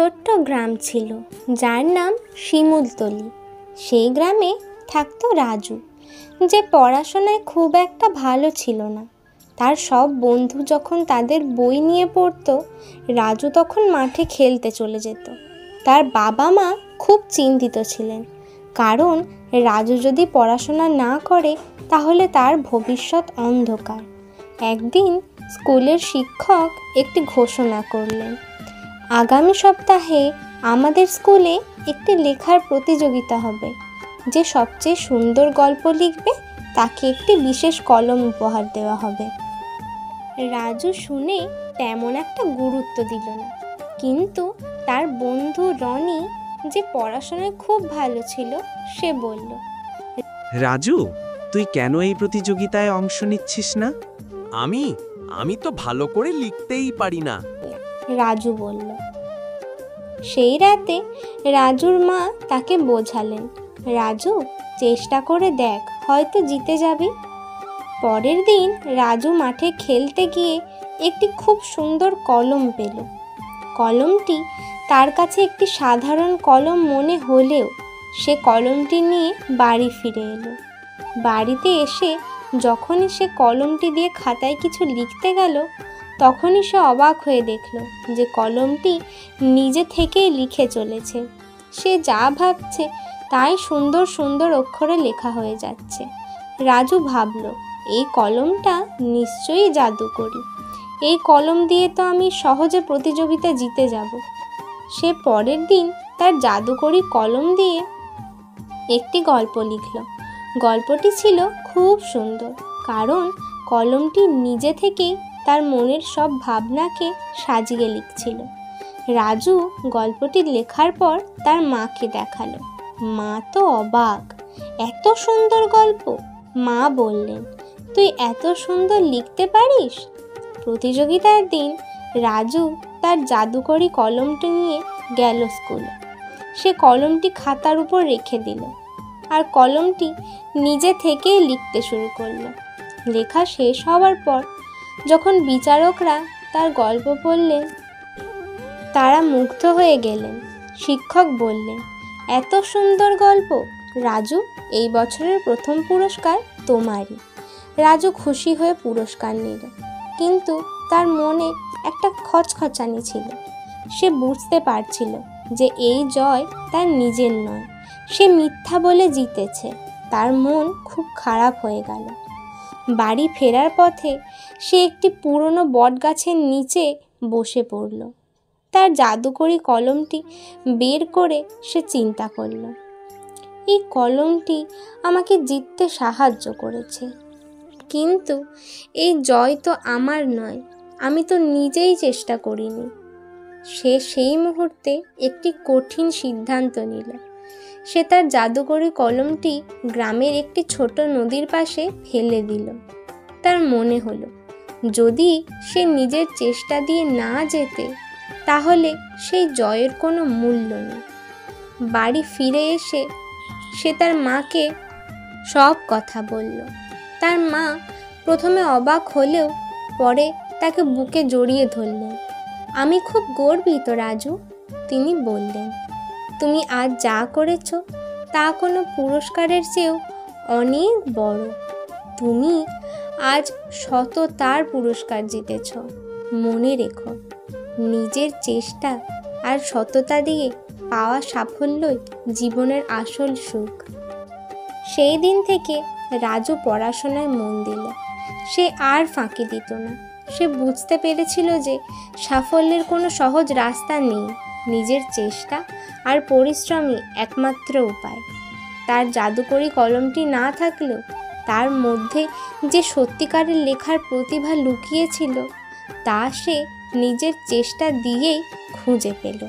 ছোট্ট গ্রাম ছিল যার নাম শিমুলতলি। সেই গ্রামে থাকতো রাজু, যে পড়াশোনায় খুব একটা ভালো ছিল না। তার সব বন্ধু যখন তাদের বই নিয়ে পড়তো, রাজু তখন মাঠে খেলতে চলে যেত। তার বাবা মা খুব চিন্তিত ছিলেন, কারণ রাজু যদি পড়াশোনা না করে তাহলে তার ভবিষ্যৎ অন্ধকার। একদিন স্কুলের শিক্ষক একটি ঘোষণা করলেন, আগামী সপ্তাহে আমাদের স্কুলে একটি লেখার প্রতিযোগিতা হবে। যে সবচেয়ে সুন্দর গল্প লিখবে তাকে একটি বিশেষ কলম উপহার দেওয়া হবে। রাজু শুনে তেমন একটা গুরুত্ব দিল না, কিন্তু তার বন্ধু রনি, যে পড়াশোনায় খুব ভালো ছিল, সে বলল, রাজু, তুই কেন এই প্রতিযোগিতায় অংশ নিচ্ছিস না? আমি তো ভালো করে লিখতেই পারি না। রাজু বলল। সেই রাতে রাজুর মা তাকে বোঝালেন, রাজু, চেষ্টা করে দেখ, হয়তো জিতে যাবি। পরের দিন রাজু মাঠে খেলতে গিয়ে একটি খুব সুন্দর কলম পেল। কলমটি তার কাছে একটি সাধারণ কলম মনে হলেও সে কলমটি নিয়ে বাড়ি ফিরে এলো। বাড়িতে এসে যখনই সে কলমটি দিয়ে খাতায় কিছু লিখতে গেল, তখনই সে অবাক হয়ে দেখল যে কলমটি নিজে থেকেই লিখে চলেছে। সে যা ভাবছে তাই সুন্দর সুন্দর অক্ষরে লেখা হয়ে যাচ্ছে। রাজু ভাবল, এই কলমটা নিশ্চয়ই জাদুকরি। এই কলম দিয়ে তো আমি সহজে প্রতিযোগিতা জিতে যাব। সে পরের দিন তার জাদুকরি কলম দিয়ে একটি গল্প লিখল। গল্পটি ছিল খুব সুন্দর, কারণ কলমটি নিজে থেকেই তার মনের সব ভাবনাকে সাজিয়ে লিখছিল। রাজু গল্পটি লেখার পর তার মাকে দেখালো। মা তো অবাক, এত সুন্দর গল্প! মা বললেন, তুই এত সুন্দর লিখতে পারিস? প্রতিযোগিতার দিন রাজু তার জাদুকরি কলমটি নিয়ে গেল স্কুলে। সে কলমটি খাতার উপর রেখে দিল আর কলমটি নিজে থেকেই লিখতে শুরু করলো। লেখা শেষ হওয়ার পর যখন বিচারকরা তার গল্প পড়লেন, তারা মুগ্ধ হয়ে গেলেন। শিক্ষক বললেন, এত সুন্দর গল্প! রাজু, এই বছরের প্রথম পুরস্কার তোমারই। রাজু খুশি হয়ে পুরস্কার নিল, কিন্তু তার মনে একটা খচখচানি ছিল। সে বুঝতে পারছিল যে এই জয় তার নিজের নয়, সে মিথ্যা বলে জিতেছে। তার মন খুব খারাপ হয়ে গেল। বাড়ি ফেরার পথে সে একটি পুরনো বটগাছের নিচে বসে পড়ল। তার জাদুকরি কলমটি বের করে সে চিন্তা করল, এই কলমটি আমাকে জিততে সাহায্য করেছে, কিন্তু এই জয় তো আমার নয়, আমি তো নিজেই চেষ্টা করিনি। সে সেই মুহূর্তে একটি কঠিন সিদ্ধান্ত নিল। সে তার জাদুকরি কলমটি গ্রামের একটি ছোট নদীর পাশে ফেলে দিল। তার মনে হলো, যদি সে নিজের চেষ্টা দিয়ে না জেতে তাহলে সেই জয়ের কোনো মূল্য নেই। বাড়ি ফিরে এসে সে তার মাকে সব কথা বলল। তার মা প্রথমে অবাক হলেও পরে তাকে বুকে জড়িয়ে ধরলেন। আমি খুব গর্বিত রাজু, তিনি বললেন। তুমি আজ যা করেছ তা কোনো পুরস্কারের চেয়েও অনেক বড়। তুমি আজ শততার পুরস্কার জিতেছ। মনে রেখো, নিজের চেষ্টা আর সততা দিয়ে পাওয়া সাফল্যই জীবনের আসল সুখ। সেই দিন থেকে রাজু পড়াশোনায় মন দিল। সে আর ফাঁকি দিত না। সে বুঝতে পেরেছিল যে সাফল্যের কোনো সহজ রাস্তা নেই, নিজের চেষ্টা আর পরিশ্রমই একমাত্র উপায়। তার জাদুকরি কলমটি না থাকলেও তার মধ্যে যে সত্যিকারের লেখার প্রতিভা লুকিয়েছিল তা সে নিজের চেষ্টা দিয়েই খুঁজে পেল।